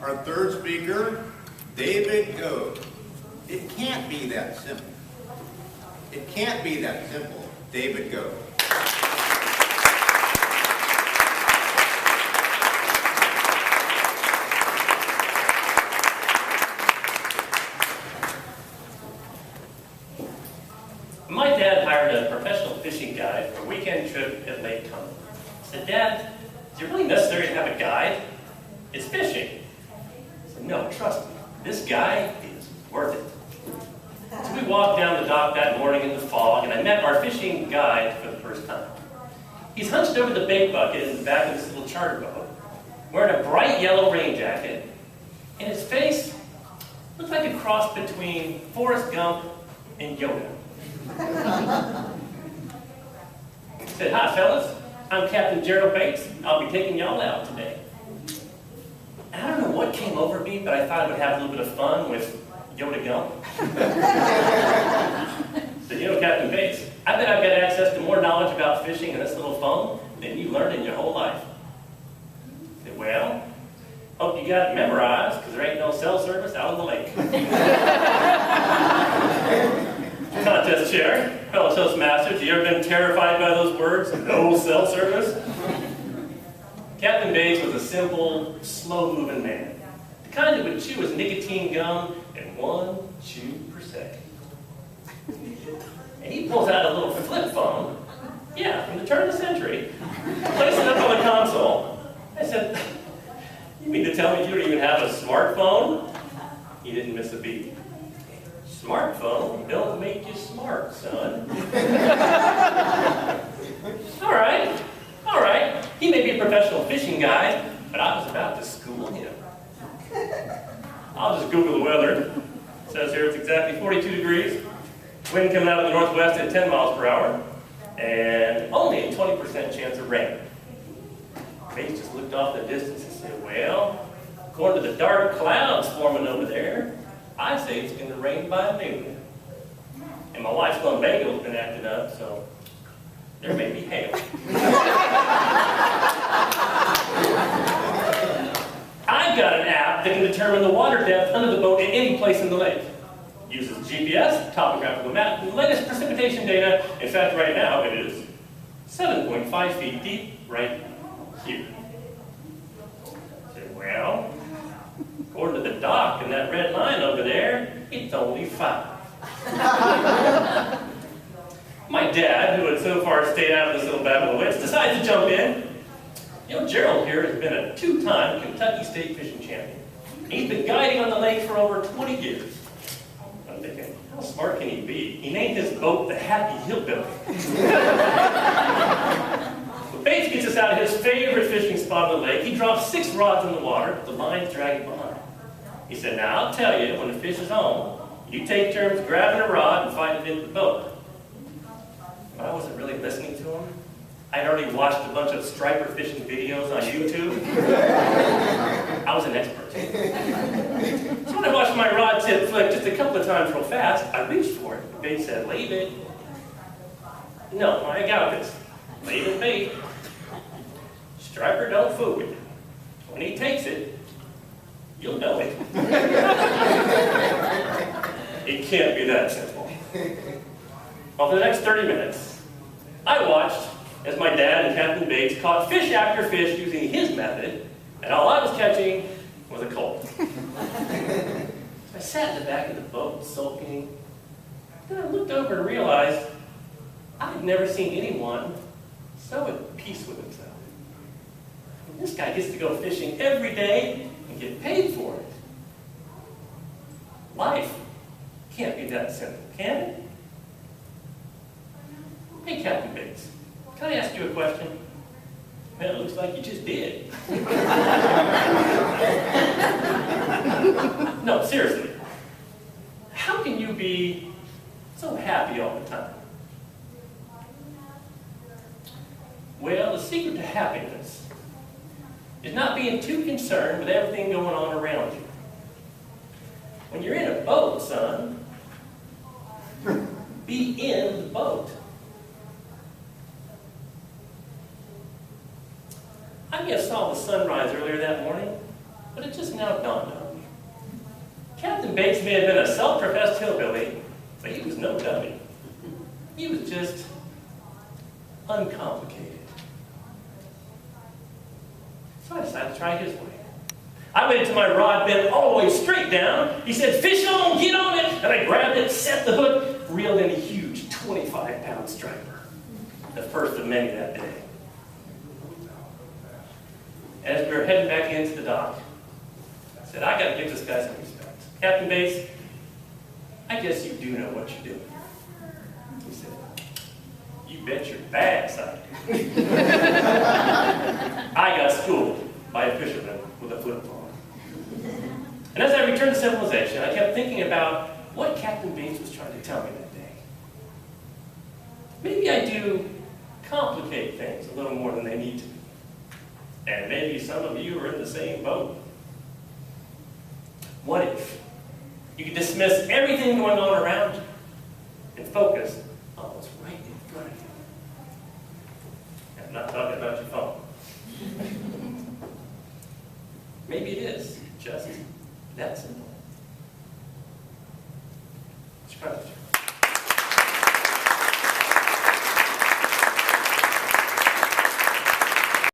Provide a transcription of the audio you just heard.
Our third speaker, David Goad. It can't be that simple. It can't be that simple. David Goad. My dad hired a professional fishing guide for a weekend trip at Lake Como. I said, "Dad, is it really necessary to have a guide? It's fishing." He said, "No, trust me, this guy is worth it." So we walked down the dock that morning in the fog, and I met our fishing guide for the first time. He's hunched over the bait bucket in the back of this little charter boat, wearing a bright yellow rain jacket, and his face looked like a cross between Forrest Gump and Yoda. He said, "Hi, fellas. I'm Captain Gerald Bates. I'll be taking y'all out today." And I don't know what came over me, but I thought I would have a little bit of fun with Yoda Gump. So, you know, Captain Bates, I bet I've got access to more knowledge about fishing in this little phone than you learned in your whole life. I said, "Well, hope you got it memorized, because there ain't no cell service out on the lake." Contest chair, fellow Toastmasters, you ever been terrified by those words, no cell service? Captain Bates was a simple, slow-moving man. The kind that would chew his nicotine gum in 1 chew per second. And he pulls out a little flip phone, yeah, from the turn of the century, places it up on the console. I said, "You mean to tell me you don't even have a smartphone?" He didn't miss a beat. "Smartphone don't make you smart, son." All right. He may be a professional fishing guide, but I was about to school him. I'll just Google the weather. It says here it's exactly 42 degrees, wind coming out of the northwest at 10 miles per hour, and only a 20% chance of rain. Bates just looked off the distance and said, "Well, according to the dark clouds forming over there, I say it's going to rain by noon. And my wife's lumbago's been acting up, so there may be hail." I've got an app that can determine the water depth under the boat at any place in the lake. Uses GPS, topographical map, and the latest precipitation data. In fact, right now it is 7.5 feet deep right here. So, well, according to the dock and that red line over there, it's only 5. My dad, who had so far stayed out of this little battle of wits, decides to jump in. You know, Gerald here has been a 2-time Kentucky State fishing champion. He's been guiding on the lake for over 20 years. I'm thinking, how smart can he be? He named his boat the Happy Hillbilly. So Bates gets us out of his favorite fishing spot on the lake. He drops 6 rods in the water, the line's dragging behind. He said, "Now I'll tell you, when the fish is home, you take turns grabbing a rod and fighting it into the boat." But I wasn't really listening to him. I'd already watched a bunch of striper fishing videos on YouTube. I was an expert. So when I watched my rod tip flick just a couple of times real fast, I reached for it. Bates said, "Leave it." "No, I got this. Leave it be. Striper don't fool with you. When he takes it, you'll know it." It can't be that simple. Well, for the next 30 minutes, I watched as my dad and Captain Bates caught fish after fish using his method, and all I was catching was a cold. I sat in the back of the boat sulking. Then I looked over and realized I'd never seen anyone so at peace with himself. And this guy gets to go fishing every day and get paid for it. Life can't be that simple, can it? Hey, Captain Bates, can I ask you a question? Well, it looks like you just did. No, seriously. How can you be so happy all the time? Well, the secret to happiness is not being too concerned with everything going on around you. When you're in a boat, son, be in the boat. may have saw the sunrise earlier that morning, but it just now dawned on me. Captain Bates may have been a self-professed hillbilly, but he was no dummy. He was just uncomplicated. So I decided to try his way. I waited till my rod bent all the way straight down. He said, "Fish on, get on it!" And I grabbed it, set the hook, reeled in a huge 25-pound striper. The first of many that day. As we were heading back into the dock, I said, "I got to give this guy some respect. Captain Bates, I guess you do know what you're doing." He said, "You bet your bass I do." I got schooled by a fisherman with a flip phone. And as I returned to civilization, I kept thinking about what Captain Bates was trying to tell me that day. Maybe I do complicate things a little more than they need to be. And maybe some of you are in the same boat. What if you could dismiss everything going on around you and focus on what's right in front of you? I'm not talking about your phone. Maybe it is just that simple. Let's try this.